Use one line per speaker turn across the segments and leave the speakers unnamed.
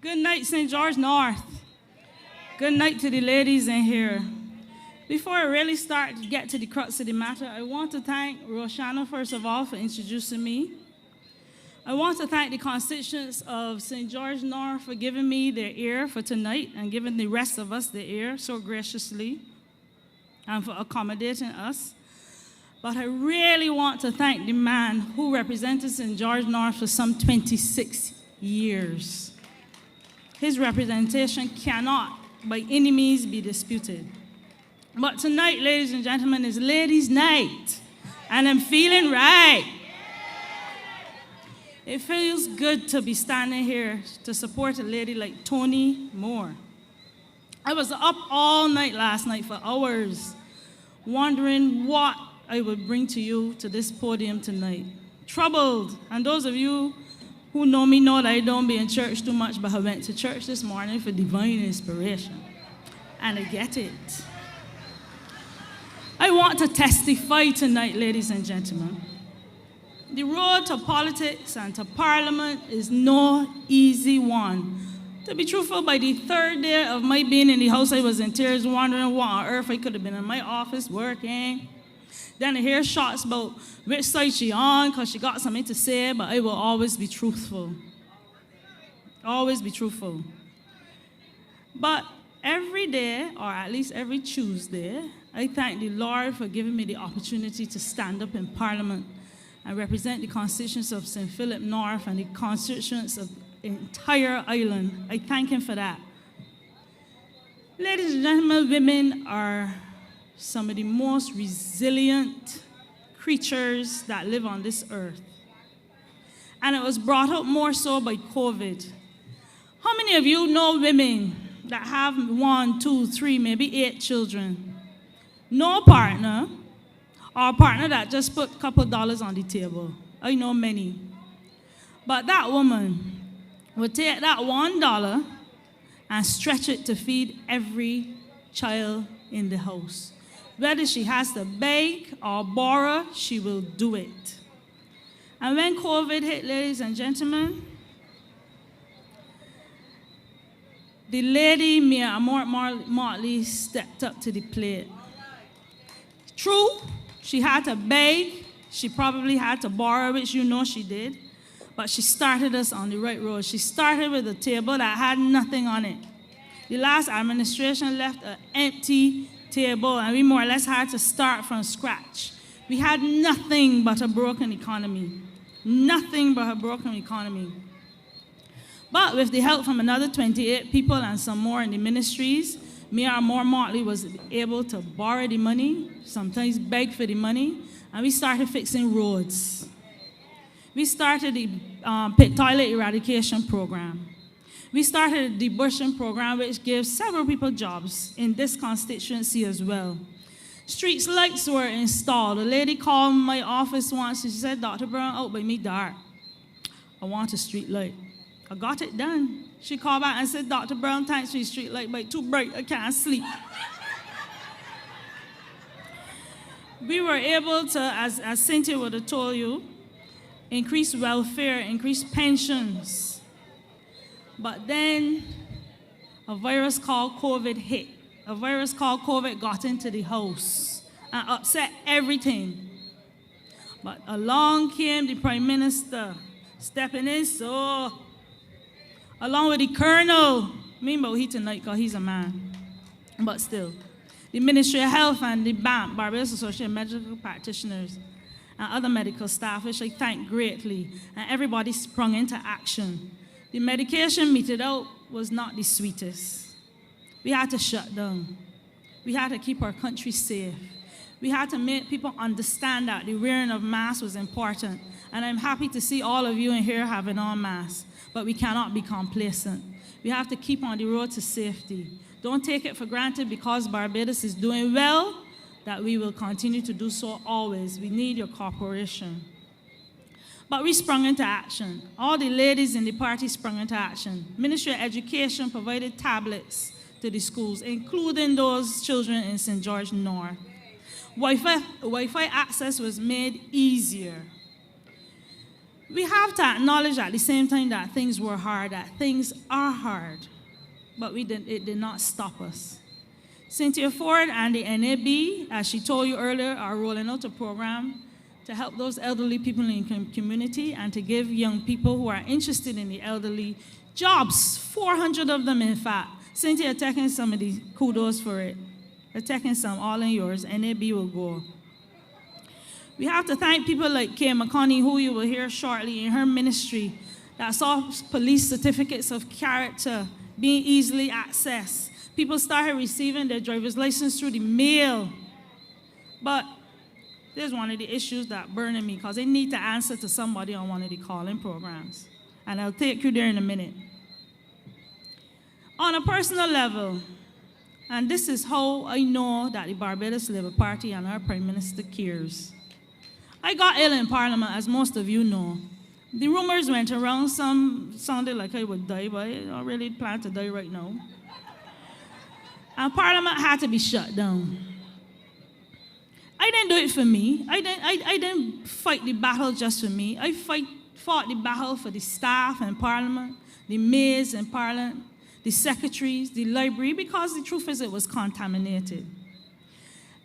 Good night, St. George North. Good night to the ladies in here. Before I really start to get to the crux of the matter, I want to thank Roshana, first of all, for introducing me. I want to thank the constituents of St. George North for giving me their ear for tonight and giving the rest of us their ear so graciously and for accommodating us. But I really want to thank the man who represented St. George North for some 26 years. His representation cannot by any means be disputed. But tonight, ladies and gentlemen, is ladies' night, and I'm feeling right. It feels good to be standing here to support a lady like Toni Moore. I was up all night last night for hours, wondering what I would bring to you to this podium tonight. Troubled, and those of you who know me know that I don't be in church too much, but I went to church this morning for divine inspiration, and I get it. I want to testify tonight, ladies and gentlemen. The road to politics and to parliament is no easy one. To be truthful, by the third day of my being in the house, I was in tears wondering what on earth I could have been in my office working. Then I hear shots about which side she on because she got something to say, but I will always be truthful. Always be truthful. But every day, or at least every Tuesday, I thank the Lord for giving me the opportunity to stand up in Parliament and represent the constituents of St. Philip North and the constituents of the entire island. I thank him for that. Ladies and gentlemen, women are some of the most resilient creatures that live on this earth. And it was brought up more so by COVID. How many of you know women that have 1, 2, 3, maybe 8 children? No partner, or a partner that just put a couple dollars on the table? I know many. But that woman would take that $1 and stretch it to feed every child in the house. Whether she has to beg or borrow, she will do it. And when COVID hit, ladies and gentlemen, the lady, Mia Motley, stepped up to the plate. True, she had to beg, she probably had to borrow, which you know she did, but she started us on the right road. She started with a table that had nothing on it. The last administration left an empty table, and we more or less had to start from scratch. We had nothing but a broken economy. Nothing but a broken economy. But with the help from another 28 people and some more in the ministries, Mia Motley was able to borrow the money, sometimes beg for the money, and we started fixing roads. We started the pit toilet eradication program. We started a debushing program which gave several people jobs in this constituency as well. Street lights were installed. A lady called my office once and she said, Dr. Browne, out by me dark. I want a street light. I got it done. She called back and said, Dr. Browne, thanks for your street light, but too bright, I can't sleep. We were able to, as Cynthia would have told you, increase welfare, increase pensions. But then a virus called COVID hit. A virus called COVID got into the house and upset everything. But along came the Prime Minister, stepping in so, along with the Colonel, me about he tonight because he's a man, but still, the Ministry of Health and the BAMP, Barbados Association of Medical Practitioners, and other medical staff, which I thank greatly, and everybody sprung into action. The medication meted out was not the sweetest. We had to shut down. We had to keep our country safe. We had to make people understand that the wearing of masks was important. And I'm happy to see all of you in here having on masks. But we cannot be complacent. We have to keep on the road to safety. Don't take it for granted because Barbados is doing well, that we will continue to do so always. We need your cooperation. But we sprung into action. All the ladies in the party sprung into action. Ministry of Education provided tablets to the schools, including those children in St. George North. Wi-Fi access was made easier. We have to acknowledge at the same time that things were hard, that things are hard, but it did not stop us. Cynthia Ford and the NAB, as she told you earlier, are rolling out a program to help those elderly people in the community and to give young people who are interested in the elderly jobs, 400 of them in fact. Cynthia taking some of the kudos for it. They're taking some, all in yours, NAB will go. We have to thank people like Kay McConney, who you will hear shortly in her ministry, that saw police certificates of character being easily accessed. People started receiving their driver's license through the mail. But there's one of the issues that burning me, because they need to answer to somebody on one of the calling programs. And I'll take you there in a minute. On a personal level, and this is how I know that the Barbados Labour Party and our Prime Minister cares. I got ill in Parliament, as most of you know. The rumors went around, some sounded like I would die, but I don't really plan to die right now. And Parliament had to be shut down. I didn't do it for me. I didn't fight the battle just for me. I fought the battle for the staff in Parliament, the mayors in Parliament, the secretaries, the library, because the truth is it was contaminated.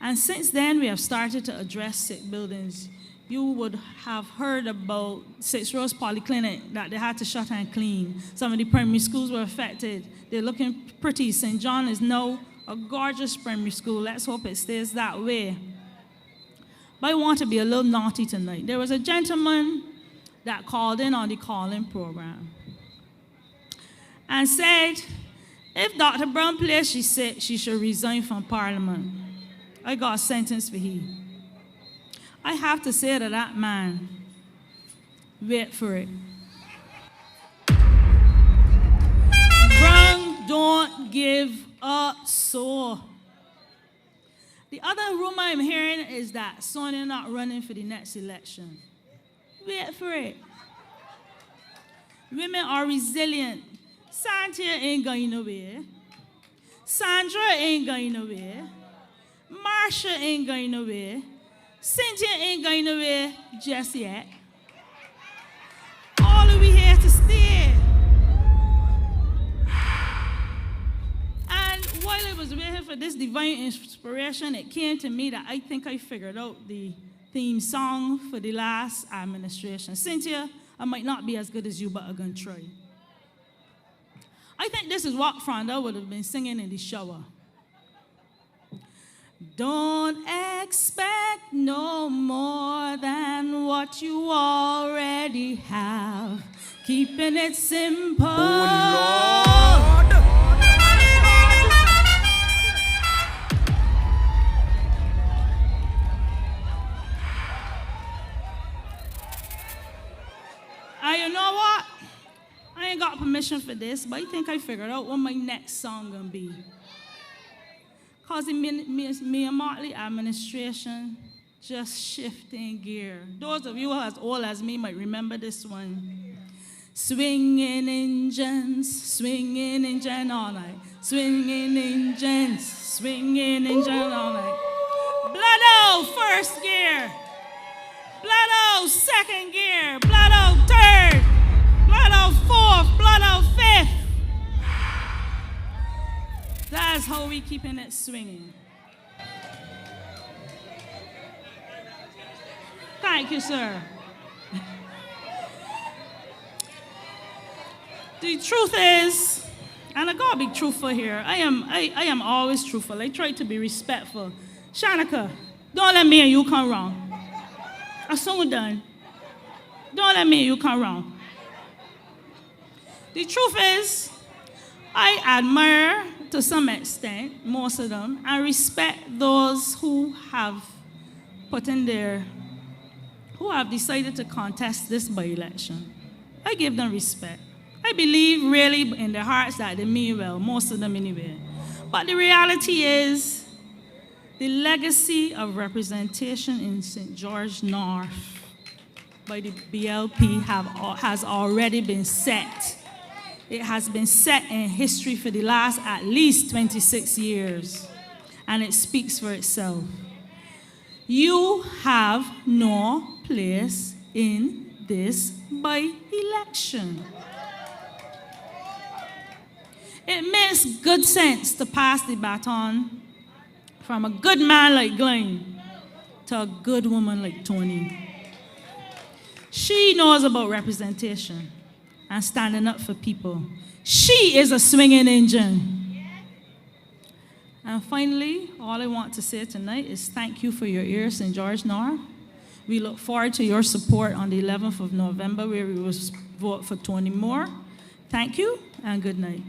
And since then, we have started to address sick buildings. You would have heard about 6 Rose Polyclinic that they had to shut and clean. Some of the primary schools were affected. They're looking pretty. St. John is now a gorgeous primary school. Let's hope it stays that way. But I want to be a little naughty tonight. There was a gentleman that called in on the calling program and said, if Dr. Browne plays, she said she should resign from Parliament. I got a sentence for he. I have to say to that man, wait for it. Browne don't give up so. The other rumor I'm hearing is that Sonia not running for the next election. Wait for it. Women are resilient. Santia ain't going nowhere. Sandra ain't going nowhere. Marsha ain't going nowhere. Cynthia ain't going nowhere just yet. All of we here to stay. And while I was waiting for this divine inspiration, it came to me that I think I figured out the theme song for the last administration. Cynthia, I might not be as good as you, but I'm going to try. I think this is what Fronda would have been singing in the shower. Don't expect no more than what you already have. Keeping it simple. Oh, Lord. You know what? I ain't got permission for this, but I think I figured out what my next song gonna be. Cause the me and Motley administration just shifting gear. Those of you as old as me might remember this one. Swinging engines all night. Swinging engines all night. Blood-o, first gear. Blood-o, second gear. Blood-o, third. Blood-o, fourth. Blood-o, fifth. That's how we keeping it swinging. Thank you, sir. The truth is, and I gotta be truthful here. I am always truthful. I try to be respectful. Shanika, don't let me and you come wrong. I'm soon done. Don't let me and you come wrong. The truth is, I admire to some extent, most of them, and respect those who have put in their, who have decided to contest this by-election. I give them respect. I believe really in their hearts that they mean well, most of them anyway. But the reality is, the legacy of representation in St. George North by the BLP has already been set. It has been set in history for the last at least 26 years, and it speaks for itself. You have no place in this by election. It makes good sense to pass the baton from a good man like Glenn to a good woman like Tony. She knows about representation and standing up for people. She is a swinging engine. And finally, all I want to say tonight is thank you for your ears, St. George North. We look forward to your support on the 11th of November, where we will vote for Tony Moore. Thank you, and good night.